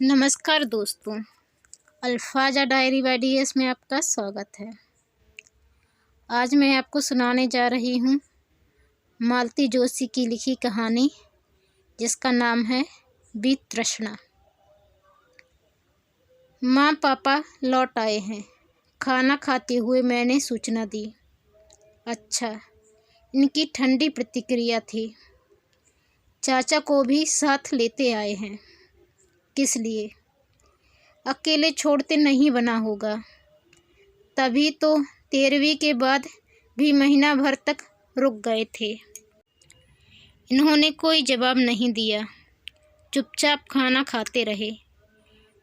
नमस्कार दोस्तों, अल्फाजा diary bye DS में आपका स्वागत है। आज मैं आपको सुनाने जा रही हूँ मालती जोशी की लिखी कहानी, जिसका नाम है वितृष्णा। माँ पापा लौट आए हैं। खाना खाते हुए मैंने सूचना दी। अच्छा, इनकी ठंडी प्रतिक्रिया थी। चाचा को भी साथ लेते आए हैं। किस लिए? अकेले छोड़ते नहीं बना होगा। तभी तो 13वीं के बाद भी महीना भर तक रुक गए थे। इन्होंने कोई जवाब नहीं दिया, चुपचाप खाना खाते रहे।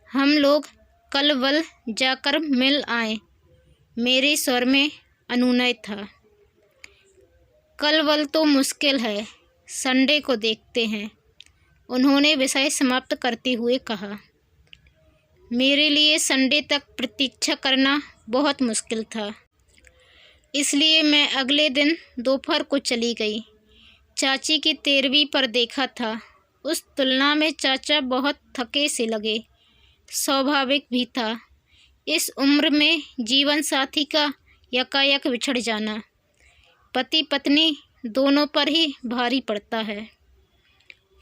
हम लोग कल वल जाकर मिल आए। मेरे स्वर में अनुनय था। कल वल तो मुश्किल है, संडे को देखते हैं, उन्होंने विषय समाप्त करते हुए कहा। मेरे लिए संडे तक प्रतीक्षा करना बहुत मुश्किल था, इसलिए मैं अगले दिन दोपहर को चली गई। चाची की 13वीं पर देखा था। उस तुलना में चाचा बहुत थके से लगे। स्वाभाविक भी था। इस उम्र में जीवन साथी का यकायक बिछड़ जाना पति पत्नी दोनों पर ही भारी पड़ता है।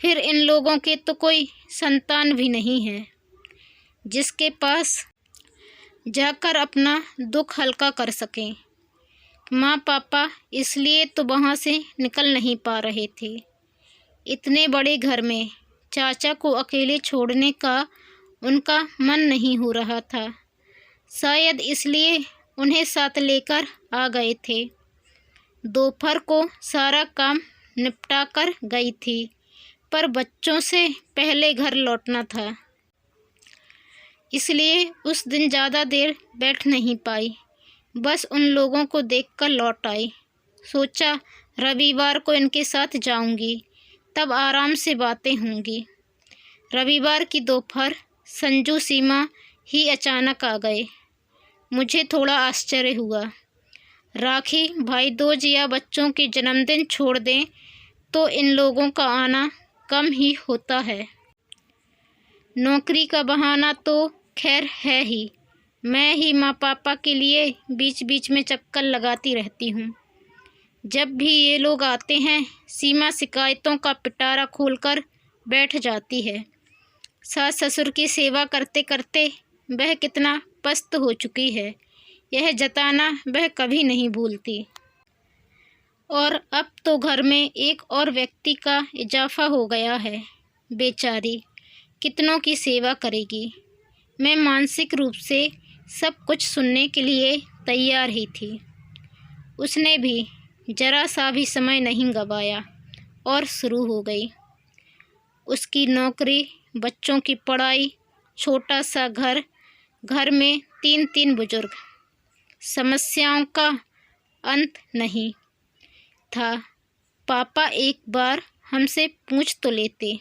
फिर इन लोगों के तो कोई संतान भी नहीं है जिसके पास जाकर अपना दुख हल्का कर सकें। माँ पापा इसलिए तो वहाँ से निकल नहीं पा रहे थे। इतने बड़े घर में चाचा को अकेले छोड़ने का उनका मन नहीं हो रहा था। शायद इसलिए उन्हें साथ लेकर आ गए थे। दोपहर को सारा काम निपटा कर गई थी, पर बच्चों से पहले घर लौटना था, इसलिए उस दिन ज़्यादा देर बैठ नहीं पाई। बस उन लोगों को देखकर लौट आई। सोचा रविवार को इनके साथ जाऊंगी, तब आराम से बातें होंगी। रविवार की दोपहर संजू सीमा ही अचानक आ गए। मुझे थोड़ा आश्चर्य हुआ। राखी, भाई दूज या बच्चों के जन्मदिन छोड़ दें तो इन लोगों का आना कम ही होता है। नौकरी का बहाना तो खैर है ही। मैं ही माँ पापा के लिए बीच बीच में चक्कर लगाती रहती हूँ। जब भी ये लोग आते हैं, सीमा शिकायतों का पिटारा खोलकर बैठ जाती है। सास ससुर की सेवा करते करते वह कितना पस्त हो चुकी है, यह जताना वह कभी नहीं भूलती। और अब तो घर में एक और व्यक्ति का इजाफा हो गया है। बेचारी कितनों की सेवा करेगी। मैं मानसिक रूप से सब कुछ सुनने के लिए तैयार ही थी। उसने भी जरा सा भी समय नहीं गंवाया और शुरू हो गई। उसकी नौकरी, बच्चों की पढ़ाई, छोटा सा घर, घर में 3 बुजुर्ग, समस्याओं का अंत नहीं था। पापा एक बार हमसे पूछ तो लेते।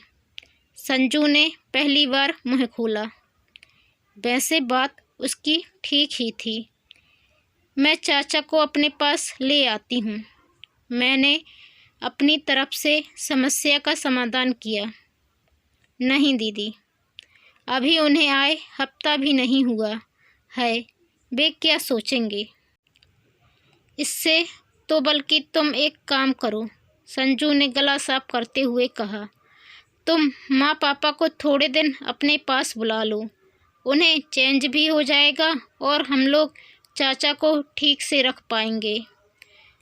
संजू ने पहली बार मुँह खोला। वैसे बात उसकी ठीक ही थी। मैं चाचा को अपने पास ले आती हूँ। मैंने अपनी तरफ से समस्या का समाधान किया। नहीं दीदी, अभी उन्हें आए हफ्ता भी नहीं हुआ है, वे क्या सोचेंगे। इससे तो बल्कि तुम एक काम करो, संजू ने गला साफ करते हुए कहा। तुम माँ पापा को थोड़े दिन अपने पास बुला लो, उन्हें चेंज भी हो जाएगा और हम लोग चाचा को ठीक से रख पाएंगे।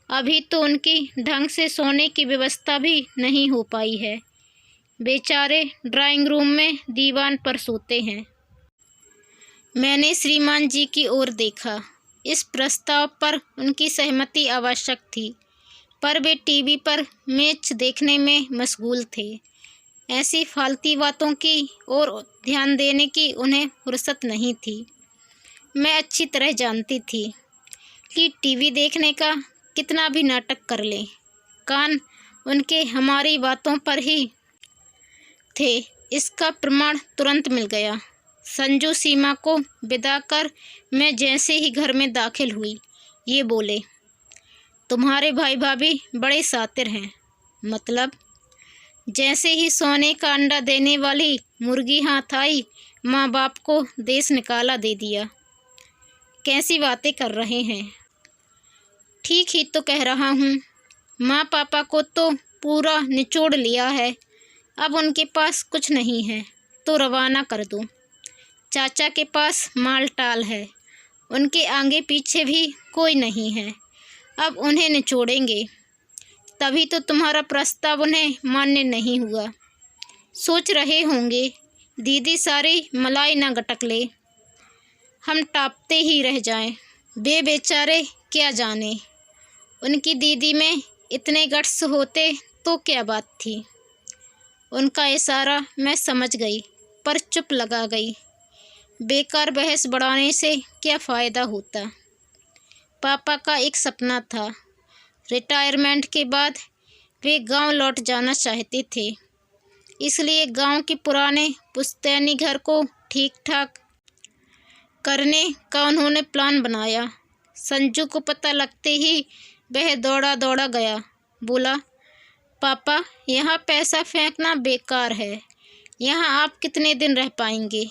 अभी तो उनकी ढंग से सोने की व्यवस्था भी नहीं हो पाई है। बेचारे ड्राइंग रूम में दीवान पर सोते हैं। मैंने श्रीमान जी की ओर देखा। इस प्रस्ताव पर उनकी सहमति आवश्यक थी, पर वे टीवी पर मैच देखने में मशगूल थे। ऐसी फालतू बातों की ओर ध्यान देने की उन्हें फुर्सत नहीं थी। मैं अच्छी तरह जानती थी कि टीवी देखने का कितना भी नाटक कर लें, कान उनके हमारी बातों पर ही थे। इसका प्रमाण तुरंत मिल गया। संजू सीमा को विदा कर मैं जैसे ही घर में दाखिल हुई, ये बोले, तुम्हारे भाई भाभी बड़े शातिर हैं। मतलब? जैसे ही सोने का अंडा देने वाली मुर्गी हाथ आई, माँ बाप को देश निकाला दे दिया। कैसी बातें कर रहे हैं। ठीक ही तो कह रहा हूँ। माँ पापा को तो पूरा निचोड़ लिया है, अब उनके पास कुछ नहीं है तो रवाना कर दो। चाचा के पास माल टाल है, उनके आगे पीछे भी कोई नहीं है, अब उन्हें निचोड़ेंगे। तभी तो तुम्हारा प्रस्ताव उन्हें मान्य नहीं हुआ। सोच रहे होंगे दीदी सारी मलाई ना गटक ले, हम टापते ही रह जाएं। वे बेचारे क्या जाने, उनकी दीदी में इतने गट्स होते तो क्या बात थी। उनका इशारा मैं समझ गई पर चुप लगा गई। बेकार बहस बढ़ाने से क्या फ़ायदा होता। पापा का एक सपना था, रिटायरमेंट के बाद वे गांव लौट जाना चाहते थे। इसलिए गांव के पुराने पुश्तैनी घर को ठीक ठाक करने का उन्होंने प्लान बनाया। संजू को पता लगते ही वह दौड़ा दौड़ा गया। बोला, पापा यहाँ पैसा फेंकना बेकार है। यहाँ आप कितने दिन रह पाएंगे।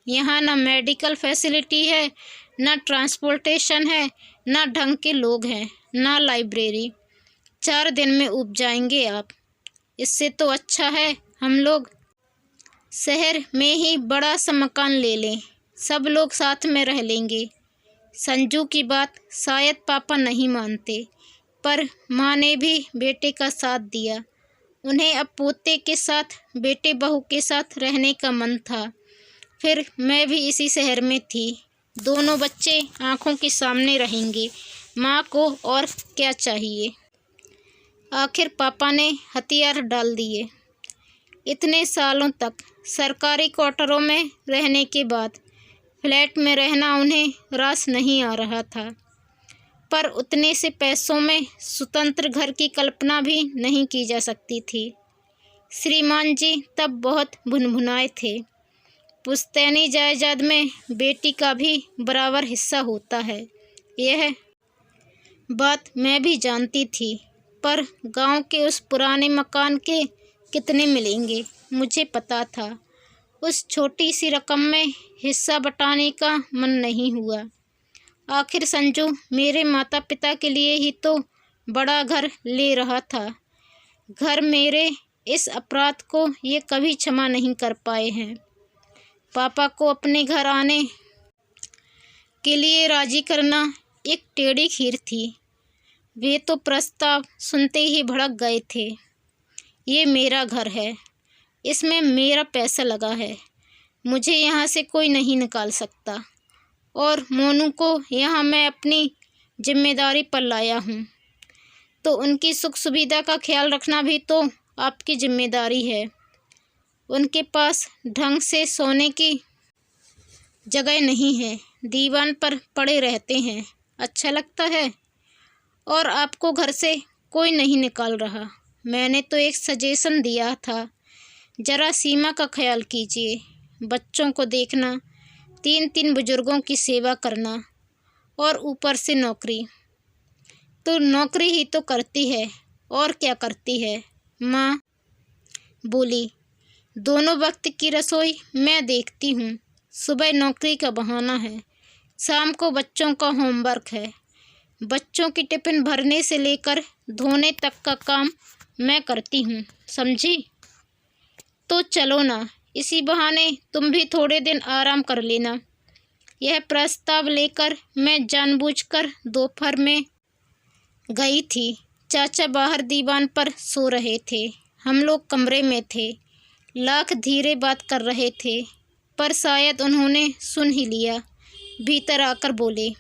यहाँ ना मेडिकल फैसिलिटी है, ना ट्रांसपोर्टेशन है, ना ढंग के लोग हैं, ना लाइब्रेरी। 4 दिन में ऊब जाएंगे आप। इससे तो अच्छा है हम लोग शहर में ही बड़ा सा मकान ले लें, सब लोग साथ में रह लेंगे। संजू की बात शायद पापा नहीं मानते, पर माँ ने भी बेटे का साथ दिया। उन्हें अब पोते के साथ बेटे बहू के साथ रहने का मन था। फिर मैं भी इसी शहर में थी। दोनों बच्चे आँखों के सामने रहेंगे, माँ को और क्या चाहिए। आखिर पापा ने हथियार डाल दिए। इतने सालों तक सरकारी क्वार्टरों में रहने के बाद फ्लैट में रहना उन्हें रास नहीं आ रहा था, पर उतने से पैसों में स्वतंत्र घर की कल्पना भी नहीं की जा सकती थी। श्रीमान जी तब बहुत भुनभुनाए थे। पुश्तैनी जायदाद में बेटी का भी बराबर हिस्सा होता है, यह बात मैं भी जानती थी, पर गांव के उस पुराने मकान के कितने मिलेंगे मुझे पता था। उस छोटी सी रकम में हिस्सा बटाने का मन नहीं हुआ। आखिर संजू मेरे माता पिता के लिए ही तो बड़ा घर ले रहा था। घर मेरे इस अपराध को ये कभी क्षमा नहीं कर पाए हैं। पापा को अपने घर आने के लिए राजी करना एक टेढ़ी खीर थी। वे तो प्रस्ताव सुनते ही भड़क गए थे। ये मेरा घर है, इसमें मेरा पैसा लगा है, मुझे यहाँ से कोई नहीं निकाल सकता। और मोनू को यहाँ मैं अपनी जिम्मेदारी पर लाया हूँ, तो उनकी सुख सुविधा का ख्याल रखना भी तो आपकी जिम्मेदारी है। उनके पास ढंग से सोने की जगह नहीं है, दीवान पर पड़े रहते हैं। अच्छा लगता है। और आपको घर से कोई नहीं निकाल रहा। मैंने तो एक सजेशन दिया था, ज़रा सीमा का ख्याल कीजिए। बच्चों को देखना, 3 बुजुर्गों की सेवा करना, और ऊपर से नौकरी। तो नौकरी ही तो करती है, और क्या करती है। माँ बोली, दोनों वक्त की रसोई मैं देखती हूँ। सुबह नौकरी का बहाना है, शाम को बच्चों का होमवर्क है। बच्चों की टिफ़िन भरने से लेकर धोने तक का काम मैं करती हूँ, समझी। तो चलो ना, इसी बहाने तुम भी थोड़े दिन आराम कर लेना। यह प्रस्ताव लेकर मैं जानबूझकर दोपहर में गई थी। चाचा बाहर दीवान पर सो रहे थे, हम लोग कमरे में थे। लाख धीरे बात कर रहे थे, पर शायद उन्होंने सुन ही लिया। भीतर आकर बोले,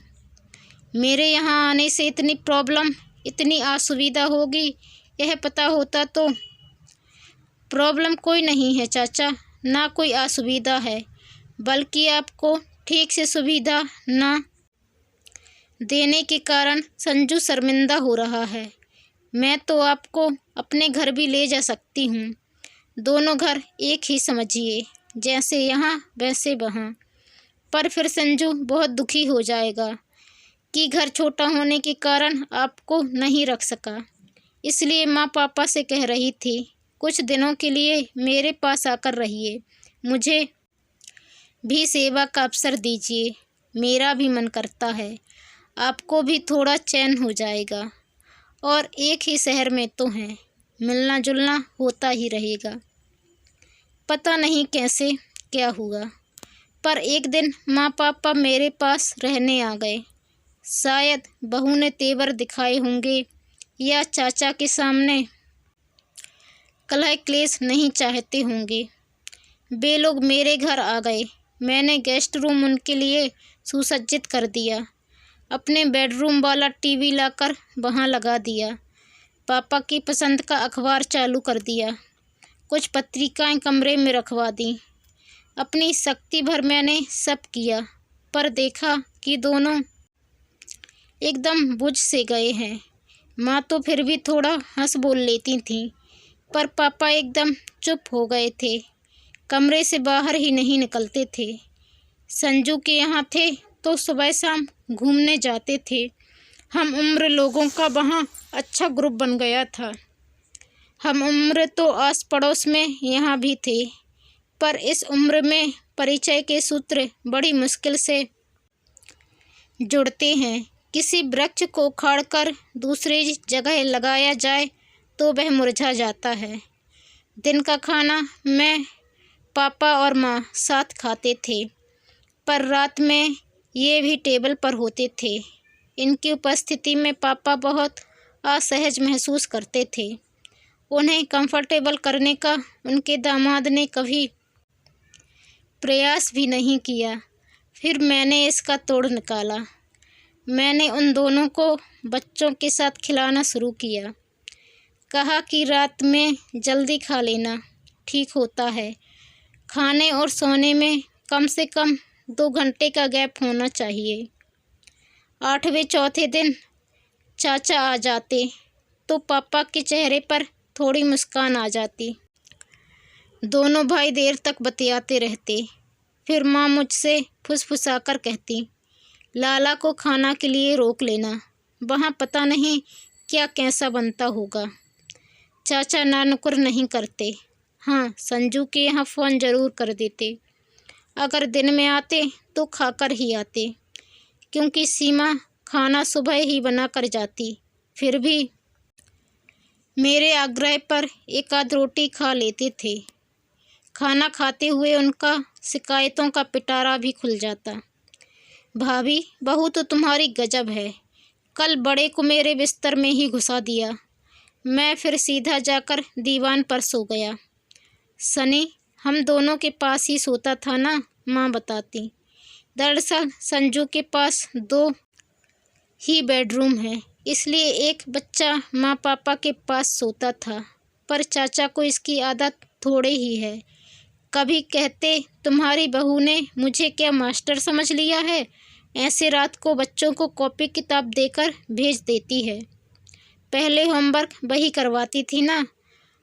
मेरे यहाँ आने से इतनी प्रॉब्लम, इतनी असुविधा होगी, यह पता होता तो। प्रॉब्लम कोई नहीं है चाचा, ना कोई असुविधा है, बल्कि आपको ठीक से सुविधा ना देने के कारण संजू शर्मिंदा हो रहा है। मैं तो आपको अपने घर भी ले जा सकती हूँ। दोनों घर एक ही समझिए, जैसे यहाँ वैसे वहाँ। पर फिर संजू बहुत दुखी हो जाएगा कि घर छोटा होने के कारण आपको नहीं रख सका। इसलिए माँ पापा से कह रही थी, कुछ दिनों के लिए मेरे पास आकर रहिए। मुझे भी सेवा का अवसर दीजिए, मेरा भी मन करता है। आपको भी थोड़ा चैन हो जाएगा। और एक ही शहर में तो हैं, मिलना जुलना होता ही रहेगा। पता नहीं कैसे क्या हुआ, पर एक दिन माँ पापा मेरे पास रहने आ गए। शायद बहू ने तेवर दिखाए होंगे या चाचा के सामने कलह क्लेश नहीं चाहते होंगे। वे लोग मेरे घर आ गए। मैंने गेस्ट रूम उनके लिए सुसज्जित कर दिया। अपने बेडरूम वाला टीवी लाकर वहाँ लगा दिया। पापा की पसंद का अखबार चालू कर दिया। कुछ पत्रिकाएं कमरे में रखवा दी। अपनी शक्ति भर मैंने सब किया, पर देखा कि दोनों एकदम बुझ से गए हैं। माँ तो फिर भी थोड़ा हंस बोल लेती थीं, पर पापा एकदम चुप हो गए थे। कमरे से बाहर ही नहीं निकलते थे। संजू के यहाँ थे तो सुबह शाम घूमने जाते थे। हम उम्र लोगों का वहाँ अच्छा ग्रुप बन गया था। हम उम्र तो आस पड़ोस में यहाँ भी थे, पर इस उम्र में परिचय के सूत्र बड़ी मुश्किल से जुड़ते हैं। किसी वृक्ष को उखाड़कर दूसरी जगह लगाया जाए तो वह मुरझा जाता है। दिन का खाना मैं, पापा और माँ साथ खाते थे, पर रात में ये भी टेबल पर होते थे। इनकी उपस्थिति में पापा बहुत असहज महसूस करते थे। उन्हें कंफर्टेबल करने का उनके दामाद ने कभी प्रयास भी नहीं किया। फिर मैंने इसका तोड़ निकाला। मैंने उन दोनों को बच्चों के साथ खिलाना शुरू किया। कहा कि रात में जल्दी खा लेना ठीक होता है। खाने और सोने में कम से कम 2 घंटे का गैप होना चाहिए। 8वें चौथे दिन चाचा आ जाते तो पापा के चेहरे पर थोड़ी मुस्कान आ जाती। दोनों भाई देर तक बतियाते रहते। फिर माँ मुझसे फुसफुसाकर कहती, लाला को खाना के लिए रोक लेना, वहाँ पता नहीं क्या कैसा बनता होगा। चाचा नानुकुर नहीं करते। हाँ, संजू के यहाँ फ़ोन ज़रूर कर देते। अगर दिन में आते तो खाकर ही आते, क्योंकि सीमा खाना सुबह ही बना कर जाती। फिर भी मेरे आग्रह पर एक आध रोटी खा लेते थे। खाना खाते हुए उनका शिकायतों का पिटारा भी खुल जाता। भाभी, बहू तो तुम्हारी गजब है। कल बड़े को मेरे बिस्तर में ही घुसा दिया। मैं फिर सीधा जाकर दीवान पर सो गया। सनी हम दोनों के पास ही सोता था ना, माँ बताती। दरअसल संजू के पास 2 ही बेडरूम है, इसलिए एक बच्चा माँ पापा के पास सोता था, पर चाचा को इसकी आदत थोड़े ही है। कभी कहते, तुम्हारी बहू ने मुझे क्या मास्टर समझ लिया है, ऐसे रात को बच्चों को कॉपी किताब देकर भेज देती है। पहले होमवर्क वही करवाती थी ना,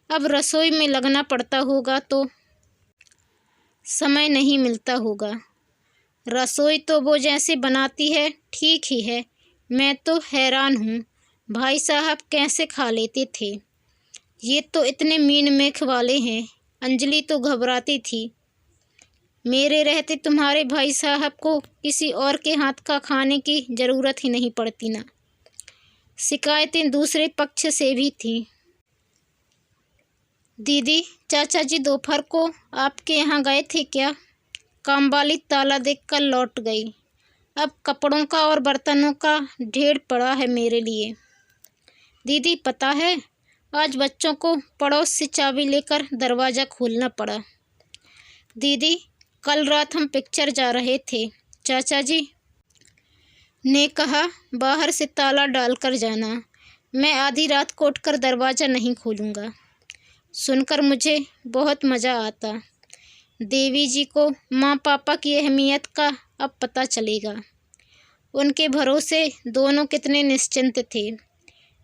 अब रसोई में लगना पड़ता होगा तो समय नहीं मिलता होगा। रसोई तो वो जैसे बनाती है ठीक ही है। मैं तो हैरान हूँ, भाई साहब कैसे खा लेते थे। ये तो इतने मीन मेख वाले हैं। अंजलि तो घबराती थी। मेरे रहते तुम्हारे भाई साहब को किसी और के हाथ का खाने की ज़रूरत ही नहीं पड़ती ना। शिकायतें दूसरे पक्ष से भी थीं। दीदी, चाचा जी दोपहर को आपके यहाँ गए थे क्या? कामवाली ताला देखकर लौट गई। अब कपड़ों का और बर्तनों का ढेर पड़ा है मेरे लिए। दीदी, पता है, आज बच्चों को पड़ोस से चाबी लेकर दरवाज़ा खोलना पड़ा। दीदी, कल रात हम पिक्चर जा रहे थे। चाचा जी ने कहा बाहर से ताला डालकर जाना। मैं आधी रात को उठकर दरवाज़ा नहीं खोलूँगा। सुनकर मुझे बहुत मज़ा आता। देवी जी को माँ पापा की अहमियत का अब पता चलेगा। उनके भरोसे दोनों कितने निश्चिंत थे।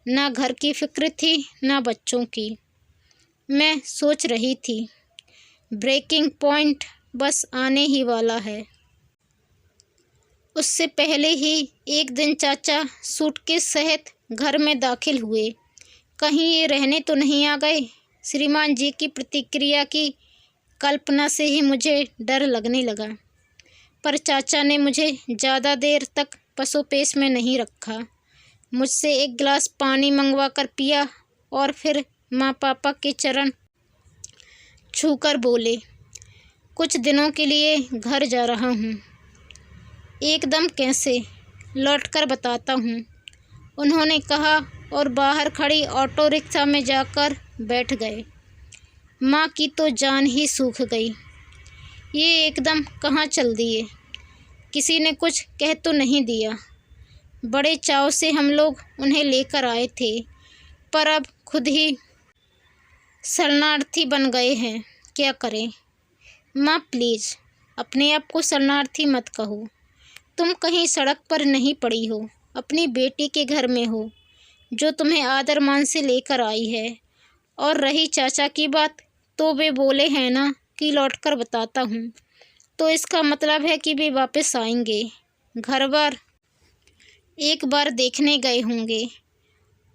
ना घर की फिक्र थी ना बच्चों की। मैं सोच रही थी, ब्रेकिंग पॉइंट बस आने ही वाला है। उससे पहले ही एक दिन चाचा सूटकेस सहित घर में दाखिल हुए। कहीं ये रहने तो नहीं आ गए। श्रीमान जी की प्रतिक्रिया की कल्पना से ही मुझे डर लगने लगा। पर चाचा ने मुझे ज़्यादा देर तक पसोपेश में नहीं रखा। मुझसे एक गिलास पानी मंगवा कर पिया और फिर माँ पापा के चरण छूकर बोले, कुछ दिनों के लिए घर जा रहा हूँ। एकदम कैसे? लौटकर बताता हूँ, उन्होंने कहा और बाहर खड़ी ऑटो रिक्शा में जाकर बैठ गए। माँ की तो जान ही सूख गई। ये एकदम कहाँ चल दिए? किसी ने कुछ कह तो नहीं दिया? बड़े चाव से हम लोग उन्हें लेकर आए थे, पर अब खुद ही शरणार्थी बन गए हैं। क्या करें? माँ प्लीज़ अपने आप को शरणार्थी मत कहो। तुम कहीं सड़क पर नहीं पड़ी हो, अपनी बेटी के घर में हो, जो तुम्हें आदर मान से लेकर आई है। और रही चाचा की बात, तो वे बोले हैं ना कि लौटकर बताता हूँ, तो इसका मतलब है कि वे वापस आएंगे। घर बार एक बार देखने गए होंगे।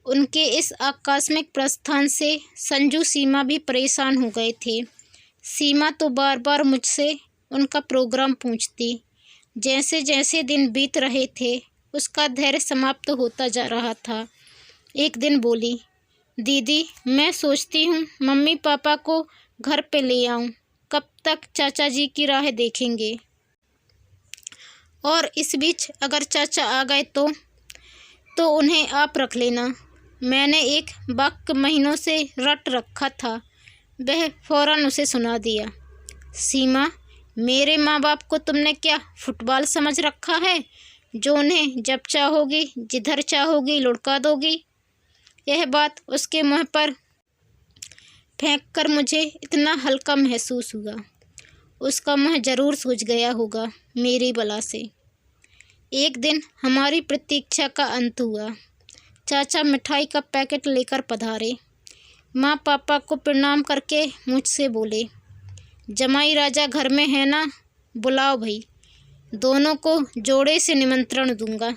उनके इस आकस्मिक प्रस्थान से संजू सीमा भी परेशान हो गए थे। सीमा तो बार बार मुझसे उनका प्रोग्राम पूछती। जैसे जैसे दिन बीत रहे थे, उसका धैर्य समाप्त होता जा रहा था। एक दिन बोली, दीदी मैं सोचती हूँ मम्मी पापा को घर पे ले आऊँ। कब तक चाचा जी की राह देखेंगे? और इस बीच अगर चाचा आ गए तो उन्हें आप रख लेना। मैंने एक वाक्य महीनों से रट रखा था, वह फौरन उसे सुना दिया। सीमा, मेरे माँ बाप को तुमने क्या फुटबॉल समझ रखा है, जो उन्हें जब चाहोगी जिधर चाहोगी लुढ़का दोगी? यह बात उसके मुँह पर फेंककर मुझे इतना हल्का महसूस हुआ। उसका मुँह जरूर सूज गया होगा मेरी बला से। एक दिन हमारी प्रतीक्षा का अंत हुआ। चाचा मिठाई का पैकेट लेकर पधारे। माँ पापा को प्रणाम करके मुझसे बोले, जमाई राजा घर में है ना? बुलाओ भाई, दोनों को जोड़े से निमंत्रण दूंगा।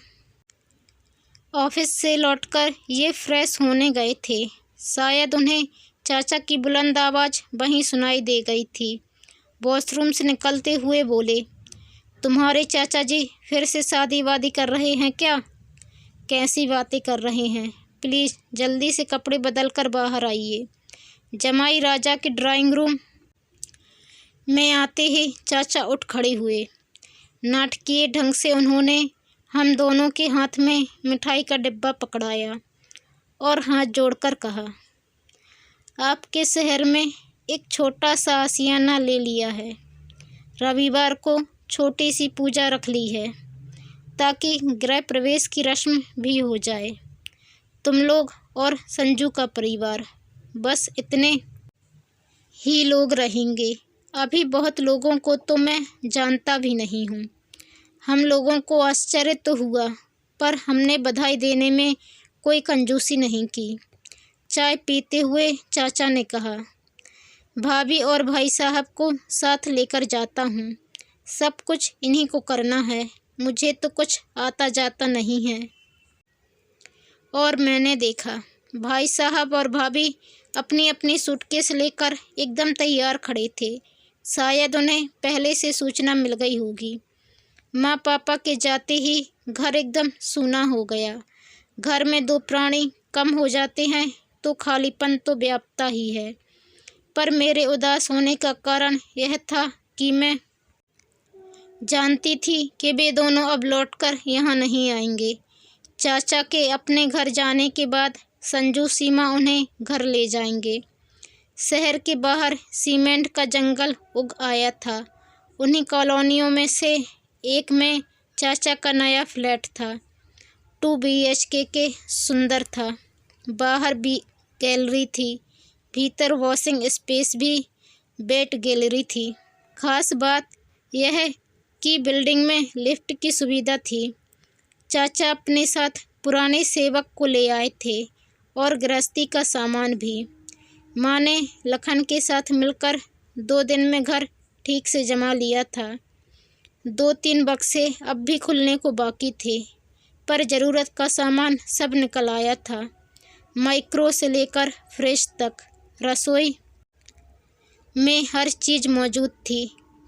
ऑफिस से लौटकर ये फ्रेश होने गए थे। शायद उन्हें चाचा की बुलंद आवाज़ वहीं सुनाई दे गई थी। वॉशरूम से निकलते हुए बोले, तुम्हारे चाचा जी फिर से शादी वादी कर रहे हैं क्या? कैसी बातें कर रहे हैं? प्लीज़ जल्दी से कपड़े बदल कर बाहर आइए। जमाई राजा के ड्राइंग रूम में आते ही चाचा उठ खड़े हुए। नाटकीय ढंग से उन्होंने हम दोनों के हाथ में मिठाई का डिब्बा पकड़ाया और हाथ जोड़कर कहा, आपके शहर में एक छोटा सा आशियाना ले लिया है। रविवार को छोटी सी पूजा रख ली है ताकि गृह प्रवेश की रस्म भी हो जाए। तुम लोग और संजू का परिवार, बस इतने ही लोग रहेंगे। अभी बहुत लोगों को तो मैं जानता भी नहीं हूँ। हम लोगों को आश्चर्य तो हुआ, पर हमने बधाई देने में कोई कंजूसी नहीं की। चाय पीते हुए चाचा ने कहा, भाभी और भाई साहब को साथ लेकर जाता हूँ। सब कुछ इन्हीं को करना है, मुझे तो कुछ आता जाता नहीं है। और मैंने देखा भाई साहब और भाभी अपनी अपनी सूटकेस लेकर एकदम तैयार खड़े थे। शायद उन्हें पहले से सूचना मिल गई होगी। माँ पापा के जाते ही घर एकदम सूना हो गया। घर में दो प्राणी कम हो जाते हैं तो खालीपन तो व्यापता ही है। पर मेरे उदास होने का कारण यह था कि मैं जानती थी कि वे दोनों अब लौटकर यहाँ नहीं आएंगे। चाचा के अपने घर जाने के बाद संजू सीमा उन्हें घर ले जाएंगे। शहर के बाहर सीमेंट का जंगल उग आया था। उन्हीं कॉलोनियों में से एक में चाचा का नया फ्लैट था। 2 BHK के सुंदर था। बाहर भी गैलरी थी, भीतर वॉशिंग स्पेस भी, बेड गैलरी थी। खास बात यह कि बिल्डिंग में लिफ्ट की सुविधा थी। चाचा अपने साथ पुराने सेवक को ले आए थे और गृहस्थी का सामान भी। माँ ने लखन के साथ मिलकर 2 दिन में घर ठीक से जमा लिया था। 2-3 बक्से अब भी खुलने को बाकी थे, पर ज़रूरत का सामान सब निकल आया था। माइक्रो से लेकर फ्रिज तक, रसोई में हर चीज़ मौजूद थी।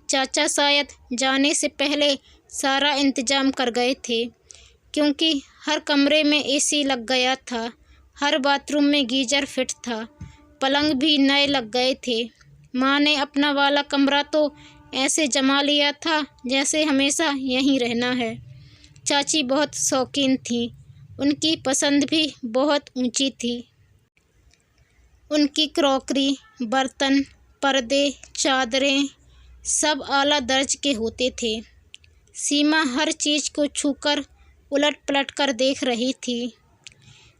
चाचा शायद जाने से पहले सारा इंतजाम कर गए थे, क्योंकि हर कमरे में एसी लग गया था, हर बाथरूम में गीजर फिट था, पलंग भी नए लग गए थे। माँ ने अपना वाला कमरा तो ऐसे जमा लिया था जैसे हमेशा यहीं रहना है। चाची बहुत शौकीन थी, उनकी पसंद भी बहुत ऊंची थी। उनकी क्रॉकरी, बर्तन, पर्दे, चादरें सब आला दर्ज के होते थे। सीमा हर चीज़ को छूकर उलट पलट कर देख रही थी,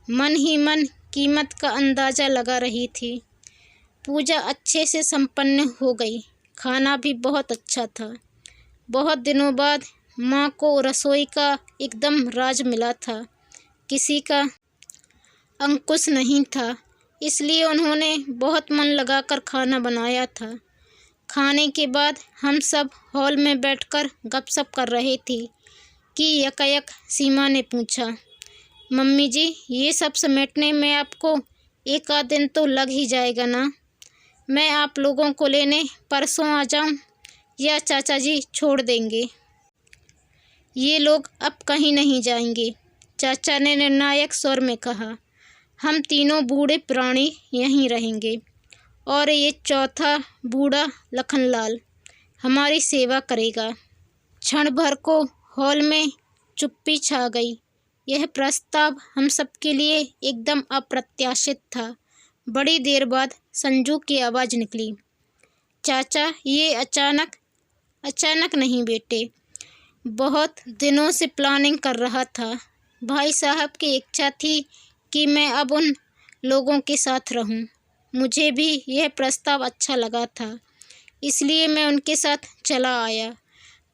मन ही मन कीमत का अंदाज़ा लगा रही थी। पूजा अच्छे से संपन्न हो गई, खाना भी बहुत अच्छा था। बहुत दिनों बाद माँ को रसोई का एकदम राज मिला था, किसी का अंकुश नहीं था, इसलिए उन्होंने बहुत मन लगाकर खाना बनाया था। खाने के बाद हम सब हॉल में बैठकर गपशप कर रहे थे कि यकायक सीमा ने पूछा, मम्मी जी, ये सब समेटने में आपको एक आध दिन तो लग ही जाएगा ना? मैं आप लोगों को लेने परसों आ जाऊं या चाचा जी छोड़ देंगे? ये लोग अब कहीं नहीं जाएंगे, चाचा ने निर्णायक स्वर में कहा। हम तीनों बूढ़े प्राणी यहीं रहेंगे और ये चौथा बूढ़ा लखनलाल हमारी सेवा करेगा। क्षण भर को हॉल में चुप्पी छा गई। यह प्रस्ताव हम सबके लिए एकदम अप्रत्याशित था। बड़ी देर बाद संजू की आवाज़ निकली, चाचा, ये अचानक नहीं बेटे, बहुत दिनों से प्लानिंग कर रहा था। भाई साहब की इच्छा थी कि मैं अब उन लोगों के साथ रहूं। मुझे भी यह प्रस्ताव अच्छा लगा था, इसलिए मैं उनके साथ चला आया।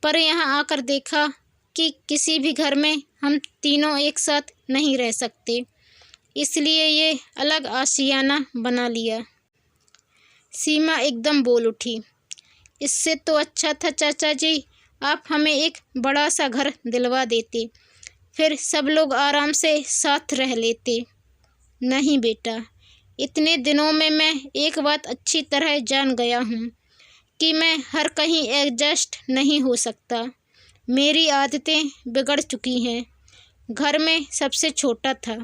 पर यहाँ आकर देखा कि किसी भी घर में हम तीनों एक साथ नहीं रह सकते, इसलिए ये अलग आशियाना बना लिया। सीमा एकदम बोल उठी, इससे तो अच्छा था चाचा जी, आप हमें एक बड़ा सा घर दिलवा देते, फिर सब लोग आराम से साथ रह लेते। नहीं बेटा, इतने दिनों में मैं एक बात अच्छी तरह जान गया हूँ कि मैं हर कहीं एडजस्ट नहीं हो सकता। मेरी आदतें बिगड़ चुकी हैं। घर में सबसे छोटा था,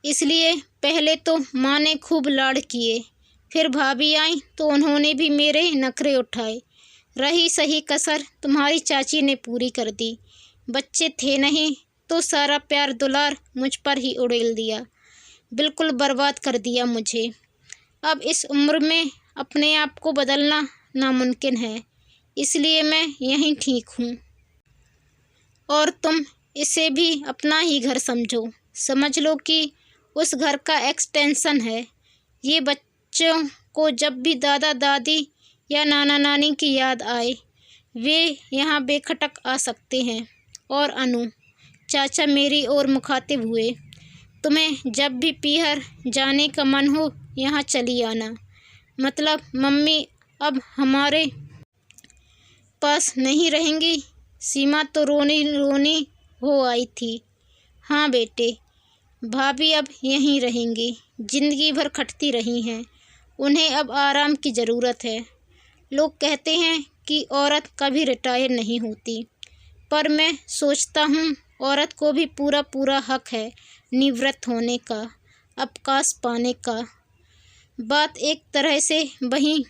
इसलिए पहले तो माँ ने खूब लाड़ किए, फिर भाभी आई तो उन्होंने भी मेरे नखरे उठाए। रही सही कसर तुम्हारी चाची ने पूरी कर दी। बच्चे थे नहीं तो सारा प्यार दुलार मुझ पर ही उड़ेल दिया, बिल्कुल बर्बाद कर दिया मुझे। अब इस उम्र में अपने आप को बदलना नामुमकिन है, इसलिए मैं यहीं ठीक हूँ और तुम इसे भी अपना ही घर समझो। समझ लो कि उस घर का एक्सटेंशन है। ये बच्चों को जब भी दादा दादी या नाना नानी की याद आए, वे यहाँ बेखटक आ सकते हैं। और अनु, चाचा मेरी ओर मुखातिब हुए, तुम्हें जब भी पीहर जाने का मन हो यहाँ चली आना। मतलब मम्मी अब हमारे पास नहीं रहेंगी? सीमा तो रोनी रोनी हो आई थी। हाँ बेटे, भाभी अब यहीं रहेंगी, जिंदगी भर खटती रही हैं, उन्हें अब आराम की ज़रूरत है। लोग कहते हैं कि औरत कभी रिटायर नहीं होती, पर मैं सोचता हूँ औरत को भी पूरा पूरा हक है निवृत्त होने का, अवकाश पाने का। बात एक तरह से वहीं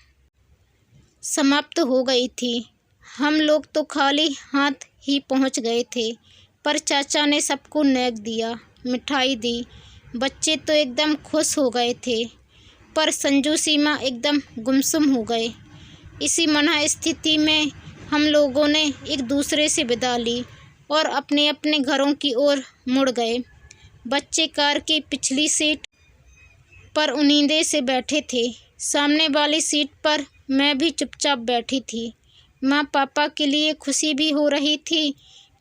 समाप्त हो गई थी। हम लोग तो खाली हाथ ही पहुँच गए थे, पर चाचा ने सबको नेक दिया, मिठाई दी। बच्चे तो एकदम खुश हो गए थे, पर संजू सीमा एकदम गुमसुम हो गए। इसी मनः स्थिति में हम लोगों ने एक दूसरे से विदा ली और अपने अपने घरों की ओर मुड़ गए। बच्चे कार की पिछली सीट पर उनींदे से बैठे थे। सामने वाली सीट पर मैं भी चुपचाप बैठी थी। माँ पापा के लिए खुशी भी हो रही थी,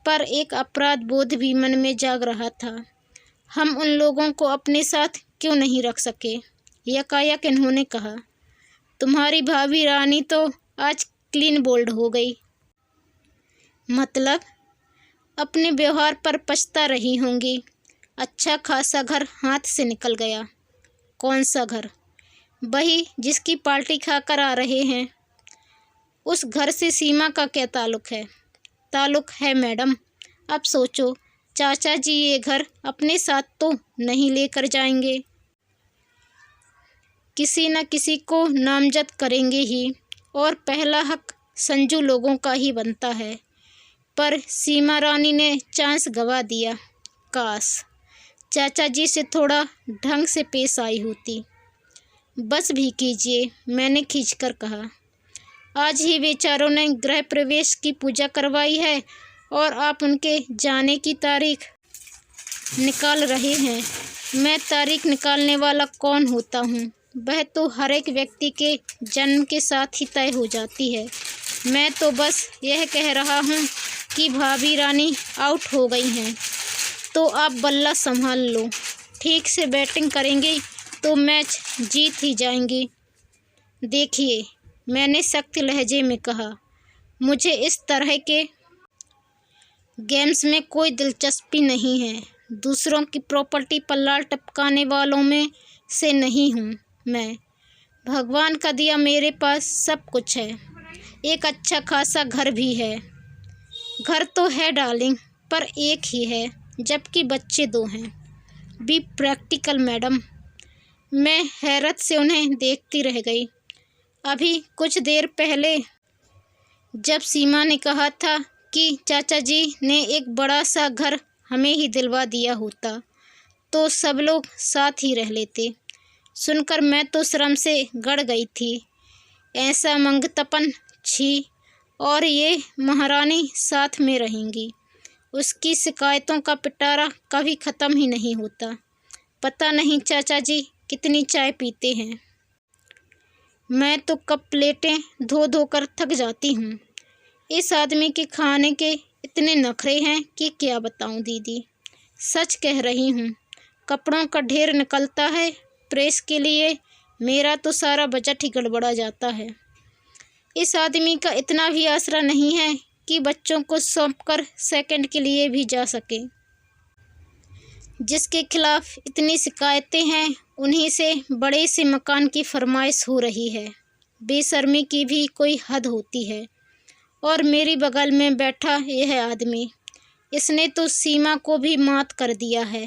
पर एक अपराध बोध भी मन में जाग रहा था। हम उन लोगों को अपने साथ क्यों नहीं रख सके? यकायक इन्होंने कहा, तुम्हारी भाभी रानी तो आज क्लीन बोल्ड हो गई। मतलब? अपने व्यवहार पर पछता रही होंगी। अच्छा खासा घर हाथ से निकल गया। कौन सा घर? वही जिसकी पार्टी खाकर आ रहे हैं। उस घर से सीमा का क्या ताल्लुक़ है? ताल्लुक़ है मैडम। अब सोचो, चाचा जी ये घर अपने साथ तो नहीं लेकर जाएंगे, किसी न किसी को नामजद करेंगे ही, और पहला हक संजू लोगों का ही बनता है। पर सीमा रानी ने चांस गंवा दिया। काश चाचा जी से थोड़ा ढंग से पेश आई होती। बस भी कीजिए, मैंने खींचकर कहा। आज ही बेचारों ने गृह प्रवेश की पूजा करवाई है और आप उनके जाने की तारीख निकाल रहे हैं। मैं तारीख निकालने वाला कौन होता हूँ? वह तो हर एक व्यक्ति के जन्म के साथ ही तय हो जाती है। मैं तो बस यह कह रहा हूँ कि भाभी रानी आउट हो गई हैं, तो आप बल्ला संभाल लो। ठीक से बैटिंग करेंगे तो मैच जीत ही जाएंगी। देखिए, मैंने सख्त लहजे में कहा, मुझे इस तरह के गेम्स में कोई दिलचस्पी नहीं है। दूसरों की प्रॉपर्टी पर लाल टपकाने वालों में से नहीं हूँ मैं। भगवान का दिया मेरे पास सब कुछ है। एक अच्छा खासा घर भी है। घर तो है डार्लिंग, पर एक ही है, जबकि बच्चे 2 हैं। Be practical madam. मैं हैरत से उन्हें देखती रह गई। अभी कुछ देर पहले जब सीमा ने कहा था कि चाचा जी ने एक बड़ा सा घर हमें ही दिलवा दिया होता तो सब लोग साथ ही रह लेते, सुनकर मैं तो शर्म से गड़ गई थी। ऐसा मंगतपन, छी। और ये महारानी साथ में रहेंगी, उसकी शिकायतों का पिटारा कभी ख़त्म ही नहीं होता। पता नहीं चाचा जी कितनी चाय पीते हैं। मैं तो कप प्लेटें धो धो कर थक जाती हूँ। इस आदमी के खाने के इतने नखरे हैं कि क्या बताऊँ दीदी। सच कह रही हूँ, कपड़ों का ढेर निकलता है प्रेस के लिए, मेरा तो सारा बजट ही गड़बड़ा जाता है। इस आदमी का इतना भी आसरा नहीं है कि बच्चों को सौंपकर सेकंड के लिए भी जा सके। जिसके खिलाफ इतनी शिकायतें हैं, उन्हीं से बड़े से मकान की फरमाइश हो रही है। बेशर्मी की भी कोई हद होती है। और मेरी बगल में बैठा यह आदमी, इसने तो सीमा को भी मात कर दिया है।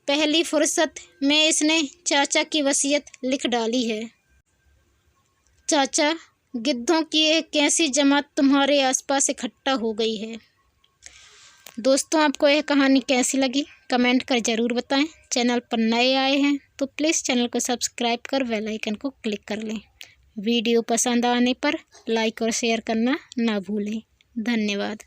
पहली फुर्सत में इसने चाचा की वसीयत लिख डाली है। चाचा, गिद्धों की एक कैसी जमात तुम्हारे आसपास इकट्ठा हो गई है। दोस्तों, आपको यह कहानी कैसी लगी कमेंट कर ज़रूर बताएं। चैनल पर नए आए हैं तो प्लीज़ चैनल को सब्सक्राइब कर बेल आइकन को क्लिक कर लें। वीडियो पसंद आने पर लाइक और शेयर करना ना भूलें। धन्यवाद।